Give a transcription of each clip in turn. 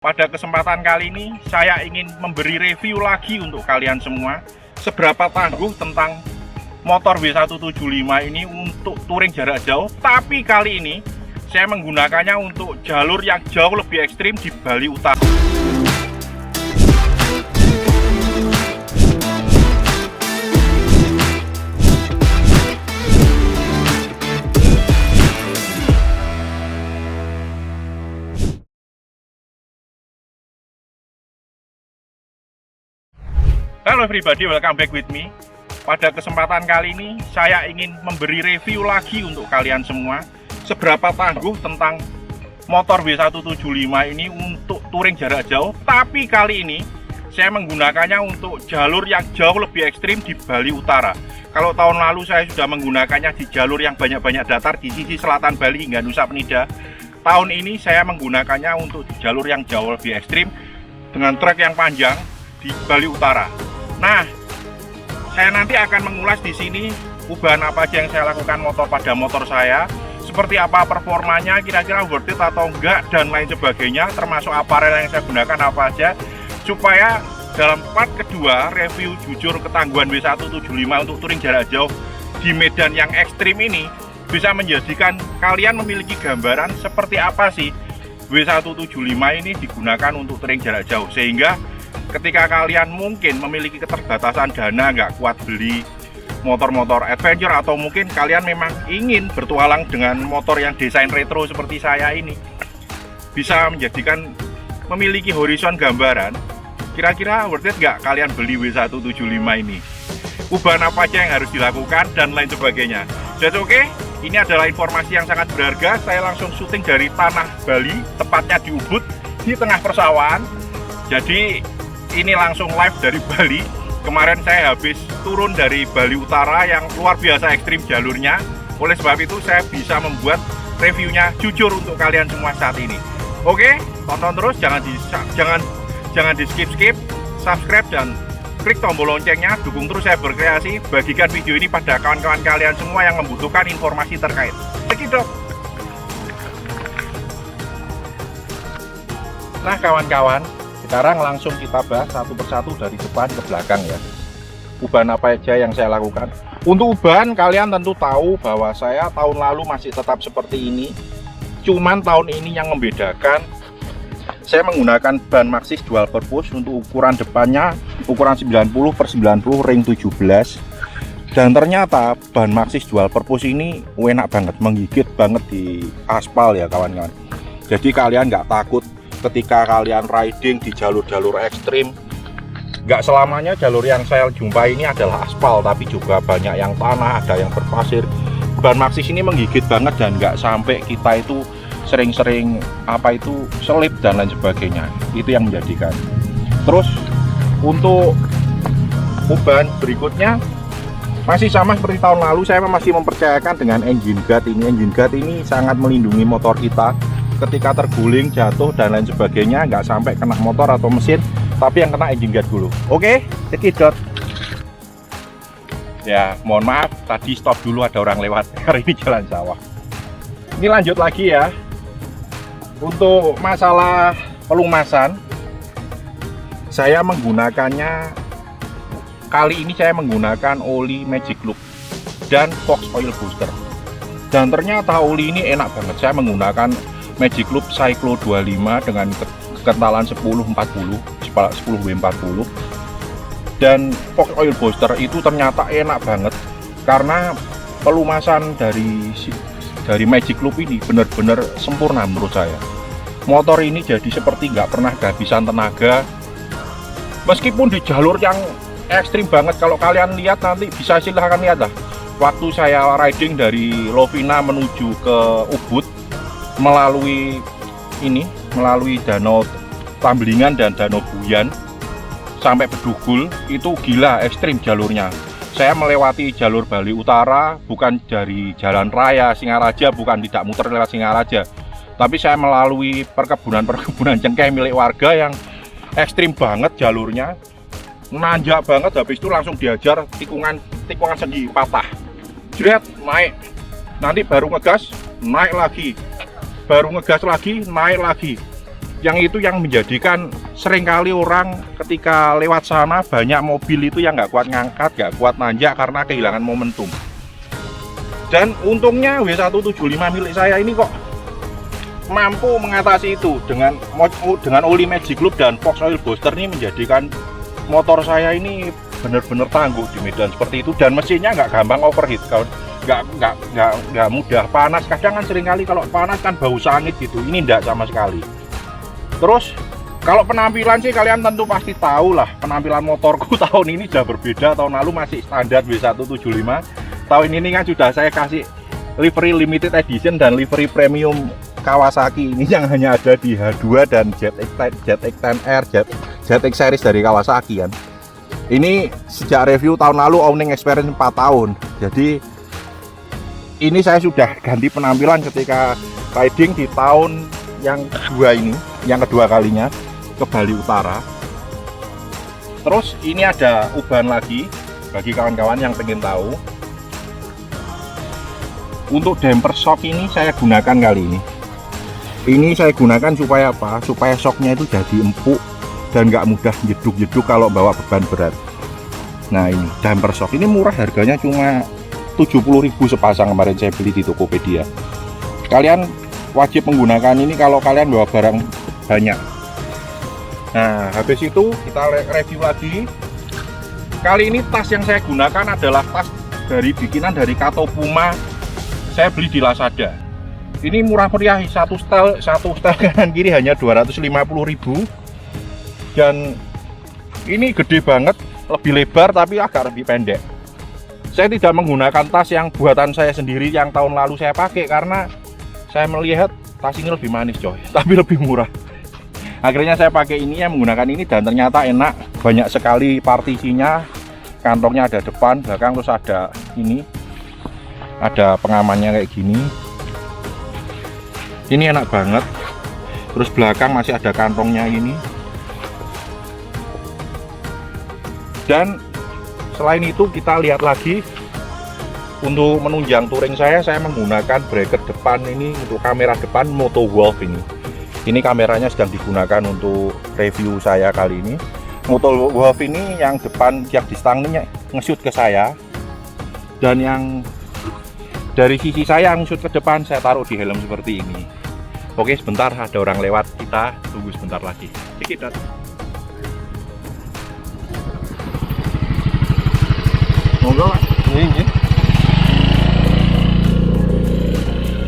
Pada kesempatan kali ini, saya ingin memberi review lagi untuk kalian semua seberapa tangguh tentang motor W175 ini untuk touring jarak jauh. Tapi kali ini, saya menggunakannya untuk jalur yang jauh lebih ekstrim di Bali Utara. Halo everybody, welcome back with me. Pada kesempatan kali ini, saya ingin memberi review lagi untuk kalian semua seberapa tangguh tentang motor W175 ini untuk touring jarak jauh. Tapi kali ini, saya menggunakannya untuk jalur yang jauh lebih ekstrim di Bali Utara. Kalau tahun lalu saya sudah menggunakannya di jalur yang banyak-banyak datar di sisi selatan Bali hingga Nusa Penida. Tahun ini saya menggunakannya untuk di jalur yang jauh lebih ekstrim dengan trek yang panjang di Bali Utara. Nah, saya nanti akan mengulas di sini perubahan apa aja yang saya lakukan pada motor saya, seperti apa performanya, kira-kira worth it atau enggak, dan lain sebagainya, termasuk aparel yang saya gunakan apa aja, supaya dalam part kedua review jujur ketangguhan W175 untuk touring jarak jauh di medan yang ekstrim ini bisa menjadikan kalian memiliki gambaran seperti apa sih W175 ini digunakan untuk touring jarak jauh, sehingga ketika kalian mungkin memiliki keterbatasan dana, nggak kuat beli motor-motor adventure, atau mungkin kalian memang ingin bertualang dengan motor yang desain retro seperti saya ini, bisa menjadikan memiliki horizon gambaran kira-kira worth it nggak kalian beli W175 ini, perubahan apa aja yang harus dilakukan, dan lain sebagainya. Jadi oke, ini adalah informasi yang sangat berharga. Saya langsung syuting dari tanah Bali, tepatnya di Ubud, di tengah persawahan. Jadi ini langsung live dari Bali. Kemarin saya habis turun dari Bali Utara yang luar biasa ekstrim jalurnya. Oleh sebab itu saya bisa membuat reviewnya jujur untuk kalian semua saat ini. Oke, tonton terus, jangan di skip, subscribe dan klik tombol loncengnya. Dukung terus saya berkreasi. Bagikan video ini pada kawan-kawan kalian semua yang membutuhkan informasi terkait. Cekidot. Nah kawan-kawan, sekarang langsung kita bahas satu persatu dari depan ke belakang ya. Ubahan apa aja yang saya lakukan. Untuk ubahan, kalian tentu tahu bahwa saya tahun lalu masih tetap seperti ini. Cuman tahun ini yang membedakan, saya menggunakan ban Maxxis dual purpose. Untuk ukuran depannya ukuran 90/90 ring 17. Dan ternyata ban Maxxis dual purpose ini enak banget, menggigit banget di aspal ya kawan-kawan. Jadi kalian nggak takut ketika kalian riding di jalur-jalur ekstrim. Nggak selamanya jalur yang saya jumpai ini adalah aspal, tapi juga banyak yang tanah, ada yang berpasir. Ban Maxxis ini menggigit banget dan nggak sampai kita itu sering-sering selip dan lain sebagainya. Itu yang menjadikan. Terus untuk ubahan berikutnya masih sama seperti tahun lalu, saya masih mempercayakan dengan engine guard ini. Engine guard ini sangat melindungi motor kita ketika terguling, jatuh dan lain sebagainya, nggak sampai kena motor atau mesin, tapi yang kena engine guard dulu. Oke, cekidot. Ya, mohon maaf tadi stop dulu, ada orang lewat karena ini jalan sawah. Ini lanjut lagi ya. Untuk masalah pelumasan, saya menggunakannya kali ini saya menggunakan oli Magic Loop dan Fox Oil Booster. Dan ternyata oli ini enak banget. Saya menggunakan Magic Loop Cyclo 25 dengan kekentalan 10W40 dan Fox Oil Booster itu ternyata enak banget karena pelumasan dari Magic Loop ini benar-benar sempurna menurut saya. Motor ini jadi seperti nggak pernah kehabisan tenaga meskipun di jalur yang ekstrim banget. Kalau kalian lihat nanti bisa silahkan lihat lah, waktu saya riding dari Lovina menuju ke Ubud melalui Danau Tamblingan dan Danau Buyan sampai Bedugul, itu gila ekstrim jalurnya. Saya melewati jalur Bali Utara bukan dari jalan raya Singaraja, bukan tidak muter lewat Singaraja, tapi saya melalui perkebunan cengkeh milik warga yang ekstrim banget jalurnya, nanjak banget. Habis itu langsung diajar tikungan segi patah, jret naik, nanti baru ngegas naik lagi, baru ngegas lagi naik lagi. Yang itu yang menjadikan seringkali orang ketika lewat sana banyak mobil itu yang nggak kuat ngangkat, nggak kuat nanjak karena kehilangan momentum. Dan untungnya W175 milik saya ini kok mampu mengatasi itu dengan oli Magic Loop dan Fox Oil Booster ini menjadikan motor saya ini benar-benar tangguh di medan seperti itu, dan mesinnya nggak gampang overheat, nggak mudah panas. Kadang kan seringkali kalau panas kan bau sangit gitu, ini enggak sama sekali. Terus kalau penampilan sih kalian tentu pasti tahu lah, penampilan motorku tahun ini sudah berbeda. Tahun lalu masih standar W175, tahun ini kan sudah saya kasih livery limited edition dan livery premium Kawasaki ini yang hanya ada di H2 dan ZX-10R, ZX series dari Kawasaki kan. Ini sejak review tahun lalu owning experience 4 tahun. Jadi ini saya sudah ganti penampilan ketika riding di tahun yang kedua ini, yang kedua kalinya ke Bali Utara. Terus ini ada ubahan lagi bagi kawan-kawan yang pengen tahu. Untuk damper shock ini saya gunakan kali ini. Ini saya gunakan supaya apa? Supaya shocknya itu jadi empuk dan nggak mudah jeduk-jeduk kalau bawa beban berat. Nah ini damper shock ini murah, harganya cuma 70.000 sepasang, kemarin saya beli di Tokopedia. Kalian wajib menggunakan ini kalau kalian bawa barang banyak. Nah habis itu kita review lagi. Kali ini tas yang saya gunakan adalah tas dari bikinan dari Kato Puma. Saya beli di Lazada. Ini murah meriah, satu setel kanan kiri hanya 250.000. Dan ini gede banget, lebih lebar tapi agak lebih pendek. Saya tidak menggunakan tas yang buatan saya sendiri yang tahun lalu saya pakai karena saya melihat tas ini lebih manis coy, tapi lebih murah. Akhirnya saya pakai ini, yang menggunakan ini, dan ternyata enak. Banyak sekali partisinya, kantongnya ada depan, belakang, terus ada ini, ada pengamannya kayak gini. Ini enak banget. Terus belakang masih ada kantongnya ini. Dan selain itu kita lihat lagi, untuk menunjang touring saya menggunakan bracket depan ini untuk kamera depan Moto Wolf ini. Ini kameranya sedang digunakan untuk review saya kali ini. Moto Wolf ini yang depan, yang di stangnya nge-shoot ke saya, dan yang dari sisi saya nge-shoot ke depan saya taruh di helm seperti ini. Oke, sebentar ada orang lewat, kita tunggu sebentar lagi. Dikit. Monggo, Pak. Ini.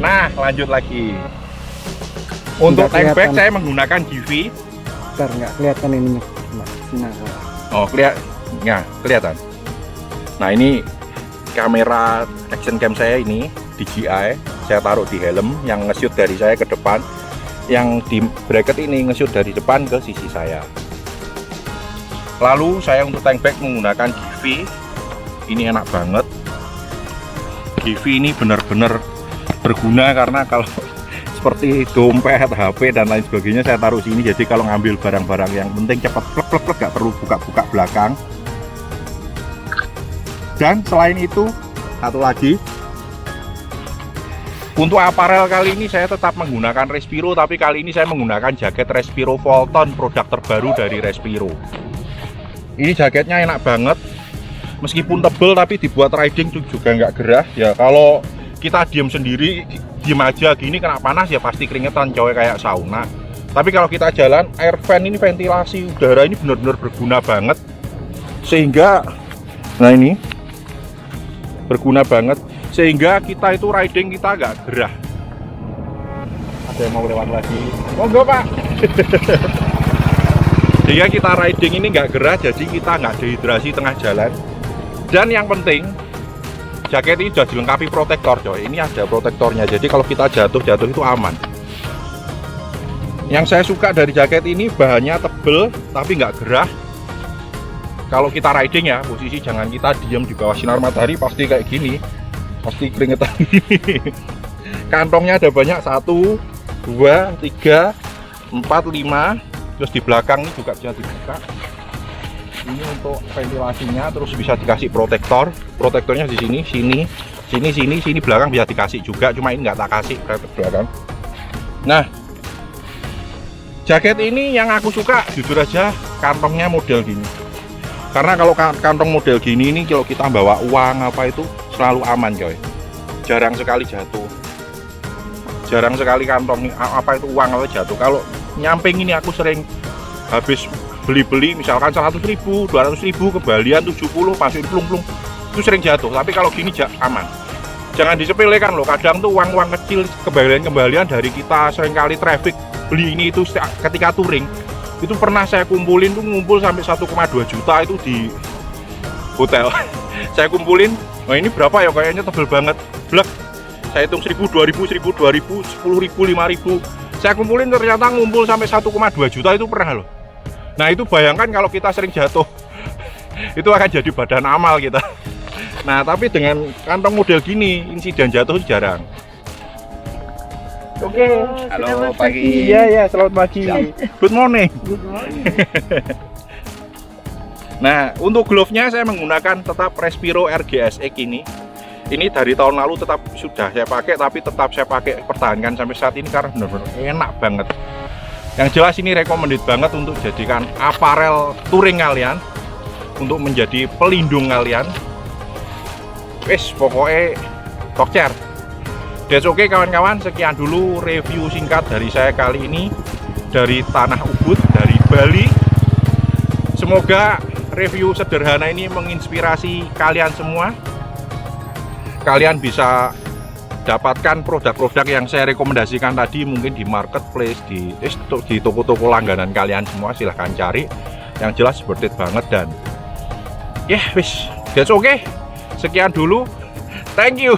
Nah, lanjut lagi. Untuk tank bag saya menggunakan GV. Bentar, nggak kelihatan ininya. Nah. Oh, kelihatan. Nah, ini kamera action cam saya ini DJI. Saya taruh di helm, yang nge-shoot dari saya ke depan, yang di bracket ini nge-shoot dari depan ke sisi saya. Lalu saya untuk tank bag menggunakan GV. Ini enak banget. GV ini benar-benar berguna karena kalau seperti dompet, HP dan lain sebagainya saya taruh sini. Jadi kalau ngambil barang-barang yang penting cepat plek, gak perlu buka-buka belakang. Dan selain itu satu lagi, untuk aparel kali ini saya tetap menggunakan Respiro, tapi kali ini saya menggunakan jaket Respiro Fulton, produk terbaru dari Respiro. Ini jaketnya enak banget, meskipun tebel tapi dibuat riding juga nggak gerah. Ya kalau kita diem sendiri, diem aja gini kena panas ya pasti keringetan coy, kayak sauna. Tapi kalau kita jalan, air fan ini, ventilasi udara ini benar-benar berguna banget, sehingga nah ini berguna banget sehingga kita itu riding kita agak gerah. Ada yang mau lewat lagi, monggo Pak. Sehingga kita riding ini nggak gerah, jadi kita nggak dehidrasi tengah jalan. Dan yang penting, jaket ini sudah dilengkapi protektor coy. Ini ada protektornya, jadi kalau kita jatuh itu aman. Yang saya suka dari jaket ini, bahannya tebel tapi nggak gerah. Kalau kita riding ya, posisi jangan kita diam di bawah sinar matahari, pasti kayak gini, pasti keringetan gini. Kantongnya ada banyak, 1, 2, 3, 4, 5. Terus di belakang ini juga bisa dibuka. Ini untuk ventilasinya, terus bisa dikasih protektor. Protektornya di sini, sini belakang bisa dikasih juga, cuma ini nggak tak kasih belakang. Nah, Jaket ini yang aku suka jujur aja kantongnya model gini. Karena kalau kantong model gini ini kalau kita bawa uang apa itu selalu aman coy. Jarang sekali jatuh. Jarang sekali kantong apa itu uang apa jatuh. Kalau nyamping ini aku sering habis beli-beli misalkan 100.000, 200.000 kembalian 70 masukin plung-plung. Itu sering jatuh. Tapi kalau gini aman. Jangan disepelekan loh. Kadang tuh uang-uang kecil kembalian-kembalian dari kita seringkali traffic beli ini itu ketika touring. Itu pernah saya kumpulin tuh ngumpul sampai 1,2 juta itu di hotel. Saya kumpulin, nah ini berapa ya kayaknya tebel banget. Blek. Saya hitung 1.000, 2.000, 1.000, 2.000, 10.000, 5.000. Saya kumpulin ternyata ngumpul sampai 1,2 juta itu pernah loh. Nah itu bayangkan kalau kita sering jatuh, itu akan jadi badan amal kita. Nah tapi dengan kantong model gini, insiden jatuh jarang. Oke, Halo pagi. Iya, selamat pagi. Good morning. Nah, untuk glove-nya saya menggunakan tetap Respiro RGSX ini. Ini dari tahun lalu tetap sudah saya pakai, tapi tetap saya pakai pertahankan sampai saat ini karena benar-benar enak banget. Yang jelas ini recommended banget untuk jadikan aparel touring kalian, untuk menjadi pelindung kalian. Wes, pokoknya tokcer. That's oke kawan-kawan, sekian dulu review singkat dari saya kali ini dari Tanah Ubud, dari Bali. Semoga review sederhana ini menginspirasi kalian semua. Kalian bisa dapatkan produk-produk yang saya rekomendasikan tadi mungkin di marketplace, di toko-toko langganan kalian semua, silahkan cari. Yang jelas worth it banget dan wis, that's oke. Sekian dulu, thank you.